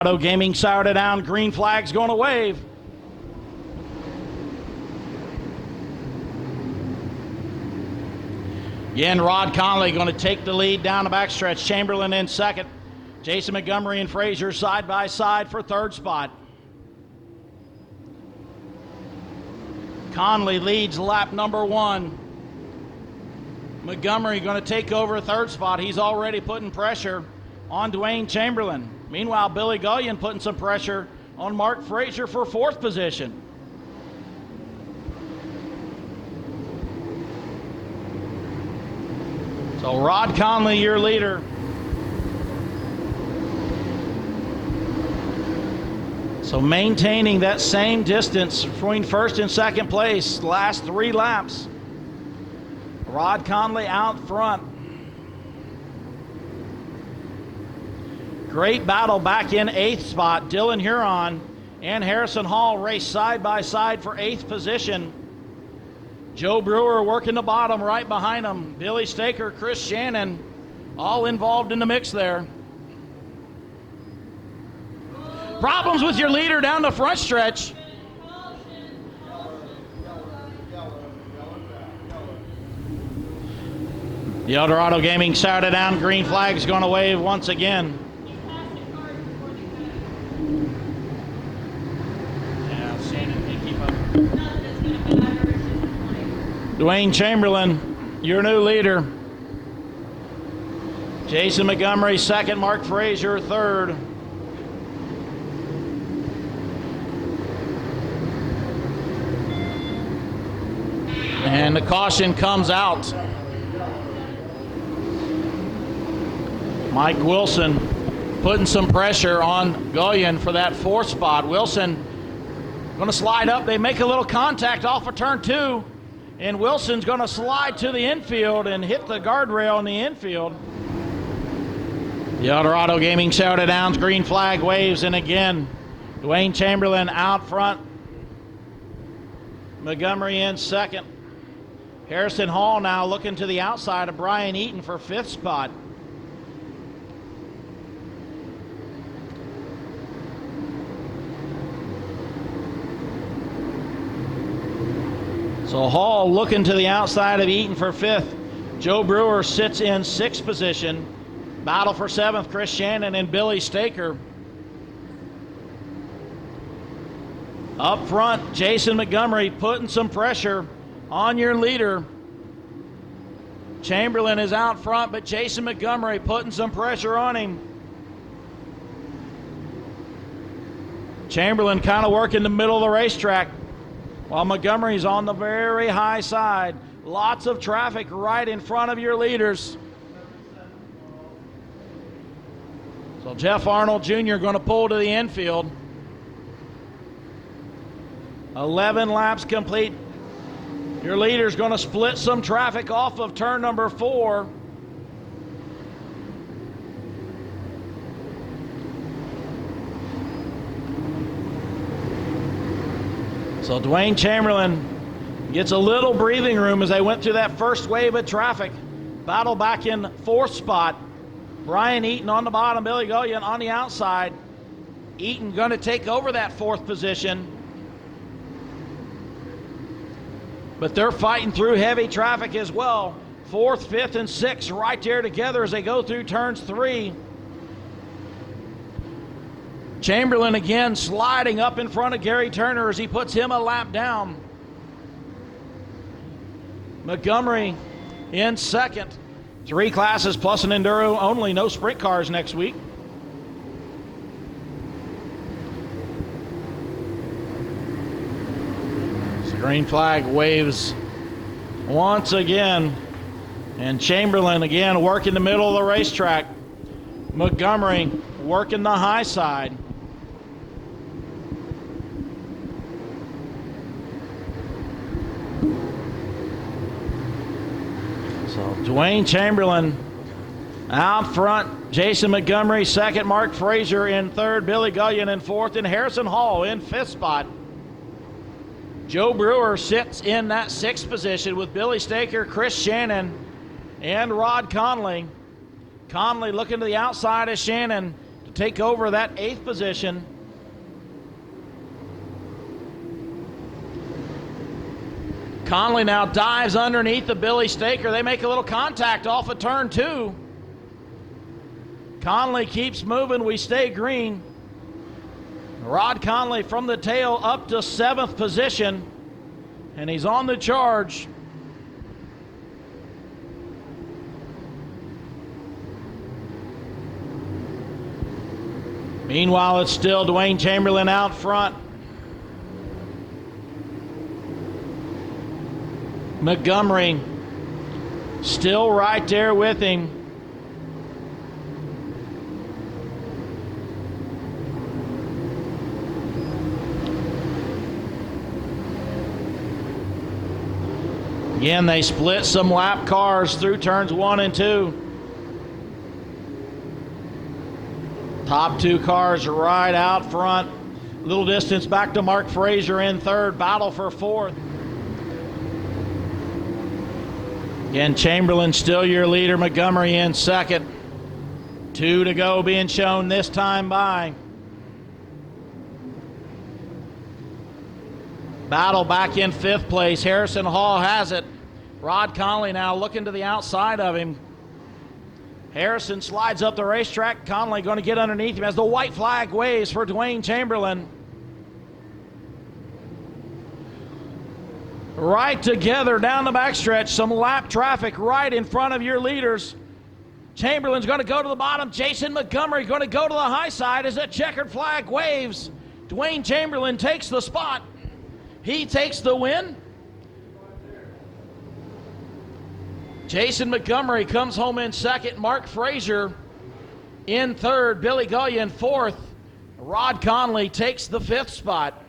Auto Gaming soured down. Green flag's going to wave. Again, Rod Conley going to take the lead down the backstretch. Chamberlain in second. Jason Montgomery and Frazier side by side for third spot. Conley leads lap number 1. Montgomery going to take over third spot. He's already putting pressure on Dwayne Chamberlain. Meanwhile, Billy Gullion putting some pressure on Mark Frazier for fourth position. So Rod Conley, your leader. So maintaining that same distance between first and second place the last 3 laps. Rod Conley out front. Great battle back in 8th spot. Dylan Huron and Harrison Hall race side by side for 8th position. Joe Brewer working the bottom right behind him. Billy Staker, Chris Shannon, all involved in the mix there. Problems with your leader down the front stretch. The Eldorado Gaming soured down. Green flag's going to wave once again. Dwayne Chamberlain, your new leader. Jason Montgomery second, Mark Frazier third. And the caution comes out. Mike Wilson putting some pressure on Gullion for that 4th spot. Wilson going to slide up. They make a little contact off of turn 2. And Wilson's going to slide to the infield and hit the guardrail in the infield. The Eldorado Gaming soured down. Green flag waves, and again, Dwayne Chamberlain out front. Montgomery in second. Harrison Hall now looking to the outside of Brian Eaton for 5th spot. So Hall looking to the outside of Eaton for 5th. Joe Brewer sits in 6th position. Battle for 7th, Chris Shannon and Billy Staker. Up front, Jason Montgomery putting some pressure on your leader. Chamberlain is out front, but Jason Montgomery putting some pressure on him. Chamberlain kind of working the middle of the racetrack, while Montgomery's on the very high side. Lots of traffic right in front of your leaders. So Jeff Arnold Jr. going to pull to the infield. 11 laps complete. Your leader's going to split some traffic off of turn number 4. So Dwayne Chamberlain gets a little breathing room as they went through that first wave of traffic. Battle back in 4th spot. Brian Eaton on the bottom, Billy Gullion on the outside. Eaton going to take over that 4th position. But they're fighting through heavy traffic as well. 4th, 5th, and 6th right there together as they go through turns 3. Chamberlain again sliding up in front of Gary Turner as he puts him a lap down. Montgomery in second. 3 classes plus an enduro only, no sprint cars next week. So green flag waves once again. And Chamberlain again working the middle of the racetrack. Montgomery working the high side. So Dwayne Chamberlain out front. Jason Montgomery second. Mark Frazier in third. Billy Gullion in 4th. And Harrison Hall in 5th spot. Joe Brewer sits in that 6th position with Billy Staker, Chris Shannon, and Rod Conley. Conley looking to the outside of Shannon to take over that 8th position. Conley now dives underneath the Billy Staker. They make a little contact off of turn 2. Conley keeps moving. We stay green. Rod Conley from the tail up to 7th position, and he's on the charge. Meanwhile, it's still Dwayne Chamberlain out front. Montgomery still right there with him. Again, they split some lap cars through turns 1 and 2. Top 2 cars right out front. A little distance back to Mark Frazier in 3rd. Battle for 4th. Again, Chamberlain still your leader. Montgomery in 2nd. 2 to go being shown this time by. Battle back in 5th place. Harrison Hall has it. Rod Conley now looking to the outside of him. Harrison slides up the racetrack. Conley going to get underneath him as the white flag waves for Dwayne Chamberlain. Right together down the backstretch. Some lap traffic right in front of your leaders. Chamberlain's going to go to the bottom. Jason Montgomery going to go to the high side as that checkered flag waves. Dwayne Chamberlain takes the spot. He takes the win. Jason Montgomery comes home in 2nd. Mark Frazier in 3rd. Billy Gullion 4th. Rod Conley takes the 5th spot.